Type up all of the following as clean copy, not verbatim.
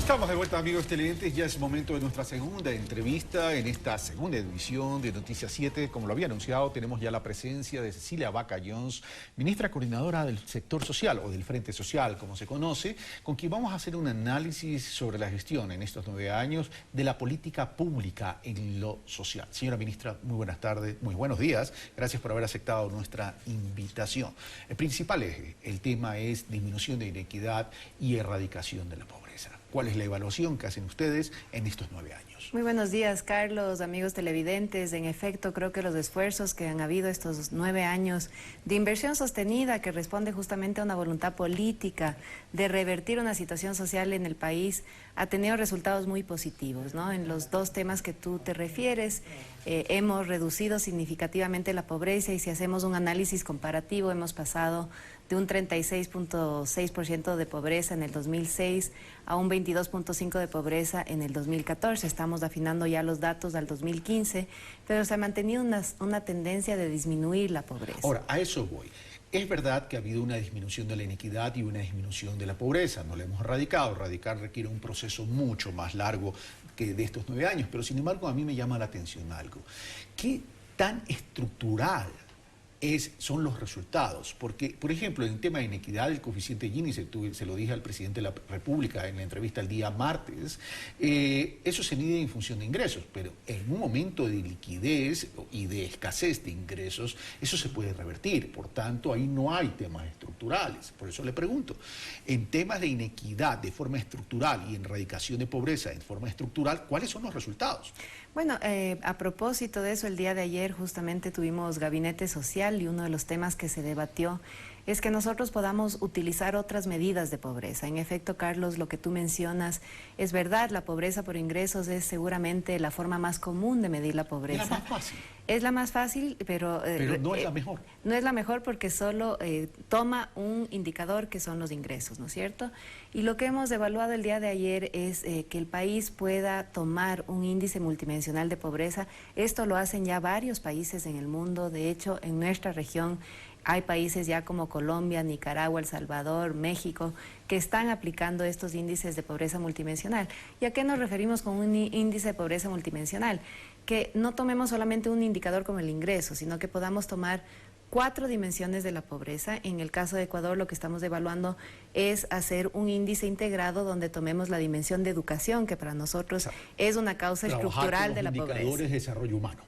Estamos de vuelta, amigos televidentes. Ya es momento de nuestra segunda entrevista en esta segunda edición de Noticias 7. Como lo había anunciado, tenemos ya la presencia de Cecilia Vaca Jones, ministra coordinadora del sector social o del Frente Social, como se conoce, con quien vamos a hacer un análisis sobre la gestión en estos 9 años de la política pública en lo social. Señora ministra, muy buenas tardes, muy buenos días. Gracias por haber aceptado nuestra invitación. El principal eje, el tema es disminución de inequidad y erradicación de la pobreza. ¿Cuál es la evaluación que hacen ustedes en estos 9 años? Muy buenos días, Carlos, amigos televidentes. En efecto, creo que los esfuerzos que han habido estos 9 años de inversión sostenida, que responde justamente a una voluntad política de revertir una situación social en el país, ha tenido resultados muy positivos, ¿no? En los dos temas que tú te refieres, hemos reducido significativamente la pobreza y si hacemos un análisis comparativo, hemos pasado de un 36.6% de pobreza en el 2006 a un 22.5% de pobreza en el 2014. Estamos afinando ya los datos al 2015, pero se ha mantenido una tendencia de disminuir la pobreza. Ahora, a eso voy. Es verdad que ha habido una disminución de la inequidad y una disminución de la pobreza. No la hemos erradicado. Erradicar requiere un proceso mucho más largo que de estos 9 años. Pero, sin embargo, a mí me llama la atención algo. ¿Qué tan estructural son los resultados? Porque, por ejemplo, en el tema de inequidad, el coeficiente Gini, se lo dije al presidente de la República en la entrevista el día martes, eso se mide en función de ingresos, pero en un momento de liquidez y de escasez de ingresos, eso se puede revertir. Por tanto, ahí no hay temas estructurales. Por eso le pregunto, en temas de inequidad de forma estructural y en erradicación de pobreza en forma estructural, ¿cuáles son los resultados? Bueno, a propósito de eso, el día de ayer justamente tuvimos gabinete social y uno de los temas que se debatió es que nosotros podamos utilizar otras medidas de pobreza. En efecto, Carlos, lo que tú mencionas es verdad, la pobreza por ingresos es seguramente la forma más común de medir la pobreza. Es la más fácil. Es la más fácil, pero no es la mejor. No es la mejor porque solo toma un indicador que son los ingresos, ¿no es cierto? Y lo que hemos evaluado el día de ayer es que el país pueda tomar un índice multidimensional de pobreza. Esto lo hacen ya varios países en el mundo. De hecho, en nuestra región hay países ya como Colombia, Nicaragua, El Salvador, México, que están aplicando estos índices de pobreza multidimensional. ¿Y a qué nos referimos con un índice de pobreza multidimensional? Que no tomemos solamente un indicador como el ingreso, sino que podamos tomar 4 dimensiones de la pobreza. En el caso de Ecuador, lo que estamos evaluando es hacer un índice integrado donde tomemos la dimensión de educación, que para nosotros es una causa estructural de la pobreza. Indicadores de desarrollo humano.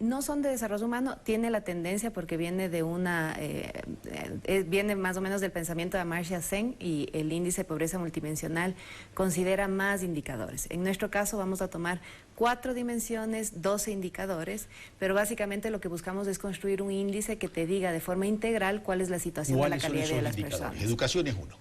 No son de desarrollo humano, tiene la tendencia porque viene de viene más o menos del pensamiento de Amartya Sen y el índice de pobreza multidimensional considera más indicadores. En nuestro caso vamos a tomar 4 dimensiones, 12 indicadores, pero básicamente lo que buscamos es construir un índice que te diga de forma integral cuál es la situación de la calidad de vida de las personas. Educación es uno.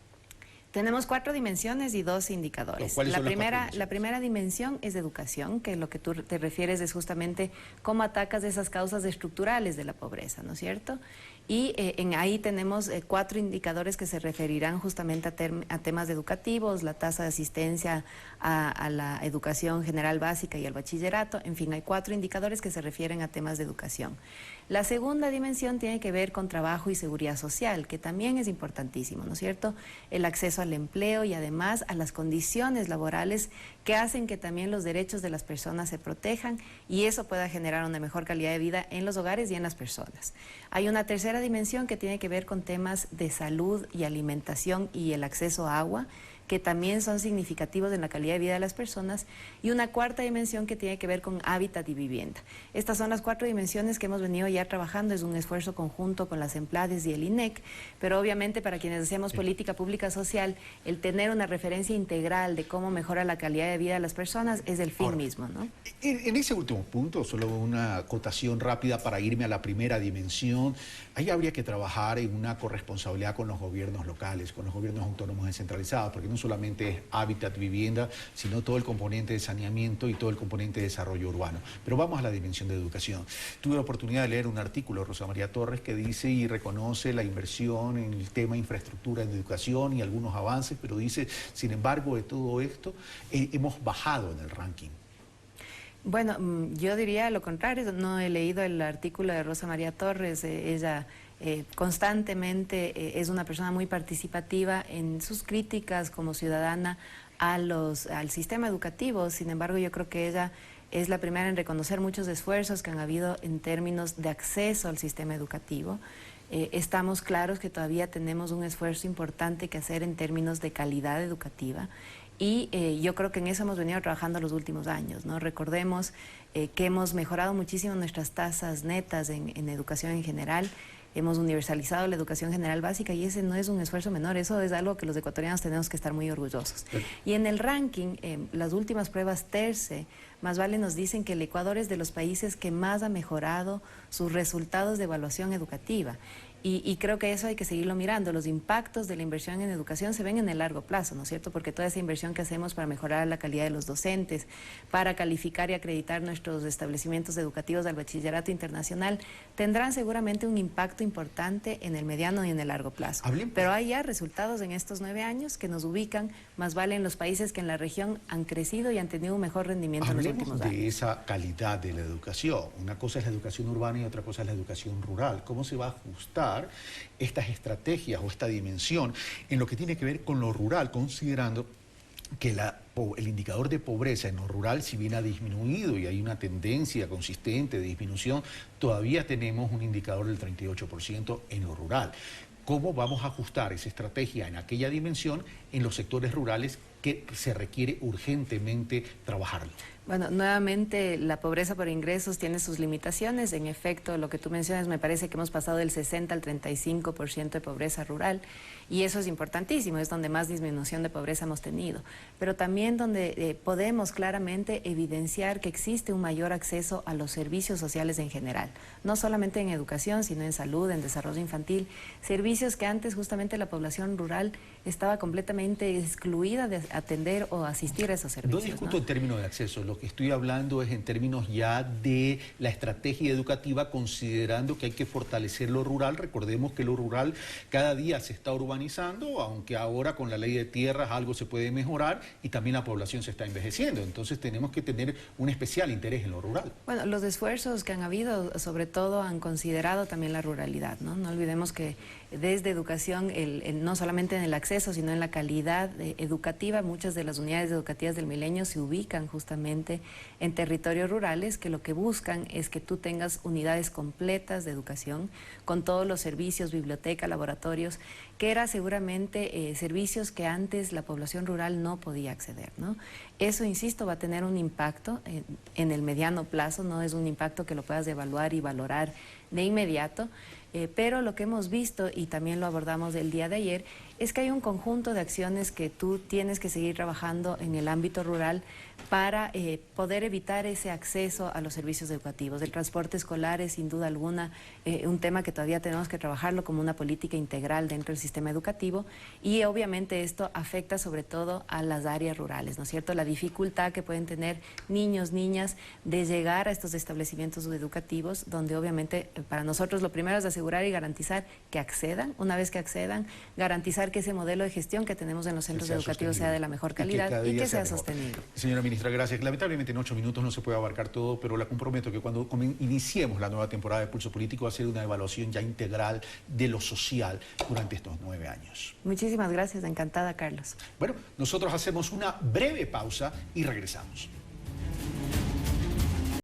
Tenemos 4 dimensiones y 2 indicadores. La primera dimensión es de educación, que lo que tú te refieres es justamente cómo atacas esas causas estructurales de la pobreza, ¿no es cierto? Y ahí tenemos 4 indicadores que se referirán justamente a temas educativos, la tasa de asistencia a la educación general básica y al bachillerato. En fin, hay 4 indicadores que se refieren a temas de educación. La segunda dimensión tiene que ver con trabajo y seguridad social, que también es importantísimo, ¿no es cierto? El acceso al empleo y además a las condiciones laborales que hacen que también los derechos de las personas se protejan y eso pueda generar una mejor calidad de vida en los hogares y en las personas. Hay una tercera dimensión que tiene que ver con temas de salud y alimentación y el acceso a agua, que también son significativos en la calidad de vida de las personas, y una cuarta dimensión que tiene que ver con hábitat y vivienda. Estas son las 4 dimensiones que hemos venido ya trabajando, es un esfuerzo conjunto con las EMPLADES y el INEC, pero obviamente para quienes hacemos política pública social, el tener una referencia integral de cómo mejora la calidad de vida de las personas es el fin mismo, ¿no? En ese último punto, solo una acotación rápida para irme a la primera dimensión, ahí habría que trabajar en una corresponsabilidad con los gobiernos locales, con los gobiernos autónomos descentralizados, porque no solamente es hábitat, vivienda, sino todo el componente de saneamiento y todo el componente de desarrollo urbano. Pero vamos a la dimensión de educación. Tuve la oportunidad de leer un artículo de Rosa María Torres que dice y reconoce la inversión en el tema infraestructura en educación y algunos avances, pero dice, sin embargo, de todo esto, hemos bajado en el ranking. Bueno, yo diría lo contrario, no he leído el artículo de Rosa María Torres, ella constantemente es una persona muy participativa en sus críticas como ciudadana al sistema educativo. Sin embargo, yo creo que ella es la primera en reconocer muchos esfuerzos que han habido en términos de acceso al sistema educativo. Estamos claros que todavía tenemos un esfuerzo importante que hacer en términos de calidad educativa y yo creo que en eso hemos venido trabajando los últimos años, ¿no? Recordemos que hemos mejorado muchísimo nuestras tasas netas en educación en general. Hemos universalizado la educación general básica y ese no es un esfuerzo menor, eso es algo que los ecuatorianos tenemos que estar muy orgullosos. Y en el ranking, las últimas pruebas TERCE, más vale nos dicen que el Ecuador es de los países que más ha mejorado sus resultados de evaluación educativa. Y creo que eso hay que seguirlo mirando. Los impactos de la inversión en educación se ven en el largo plazo, ¿no es cierto? Porque toda esa inversión que hacemos para mejorar la calidad de los docentes, para calificar y acreditar nuestros establecimientos educativos al bachillerato internacional, tendrán seguramente un impacto importante en el mediano y en el largo plazo. Pero hay ya resultados en estos 9 años que nos ubican, más vale en los países que en la región han crecido y han tenido un mejor rendimiento en los últimos años. De esa calidad de la educación. Una cosa es la educación urbana y otra cosa es la educación rural. ¿Cómo se va a ajustar estas estrategias o esta dimensión en lo que tiene que ver con lo rural, considerando que el indicador de pobreza en lo rural, si bien ha disminuido y hay una tendencia consistente de disminución, todavía tenemos un indicador del 38% en lo rural? ¿Cómo vamos a ajustar esa estrategia en aquella dimensión en los sectores rurales que se requiere urgentemente trabajarlo? Bueno, nuevamente la pobreza por ingresos tiene sus limitaciones. En efecto, lo que tú mencionas, me parece que hemos pasado del 60 al 35% de pobreza rural y eso es importantísimo, es donde más disminución de pobreza hemos tenido, pero también donde podemos claramente evidenciar que existe un mayor acceso a los servicios sociales en general, no solamente en educación, sino en salud, en desarrollo infantil, servicios que antes justamente la población rural estaba completamente excluida de atender o asistir a esos servicios. No discuto en términos de acceso, lo que estoy hablando es en términos ya de la estrategia educativa, considerando que hay que fortalecer lo rural. Recordemos que lo rural cada día se está urbanizando, aunque ahora con la ley de tierras algo se puede mejorar y también la población se está envejeciendo. Entonces tenemos que tener un especial interés en lo rural. Bueno, los esfuerzos que han habido, sobre todo, han considerado también la ruralidad, ¿no? No olvidemos que desde educación, no solamente en el acceso, sino en la calidad educativa, muchas de las unidades educativas del Milenio se ubican justamente en territorios rurales que lo que buscan es que tú tengas unidades completas de educación con todos los servicios, biblioteca, laboratorios, que eran seguramente servicios que antes la población rural no podía acceder, ¿no? Eso, insisto, va a tener un impacto en el mediano plazo, no es un impacto que lo puedas evaluar y valorar de inmediato, pero lo que hemos visto, y también lo abordamos el día de ayer, es que hay un conjunto de acciones que tú tienes que seguir trabajando en el ámbito rural para poder evitar ese acceso a los servicios educativos. El transporte escolar es sin duda alguna un tema que todavía tenemos que trabajarlo como una política integral dentro del sistema educativo y obviamente esto afecta sobre todo a las áreas rurales, ¿no es cierto? La dificultad que pueden tener niños, niñas de llegar a estos establecimientos educativos donde obviamente para nosotros lo primero es asegurar y garantizar que accedan, una vez que accedan, garantizar que ese modelo de gestión que tenemos en los centros educativos sea de la mejor calidad y que sea sostenible. Señora ministra, gracias. Lamentablemente en 8 minutos no se puede abarcar todo, pero la comprometo que cuando iniciemos la nueva temporada de Pulso Político va a ser una evaluación ya integral de lo social durante estos 9 años. Muchísimas gracias, encantada, Carlos. Bueno, nosotros hacemos una breve pausa y regresamos.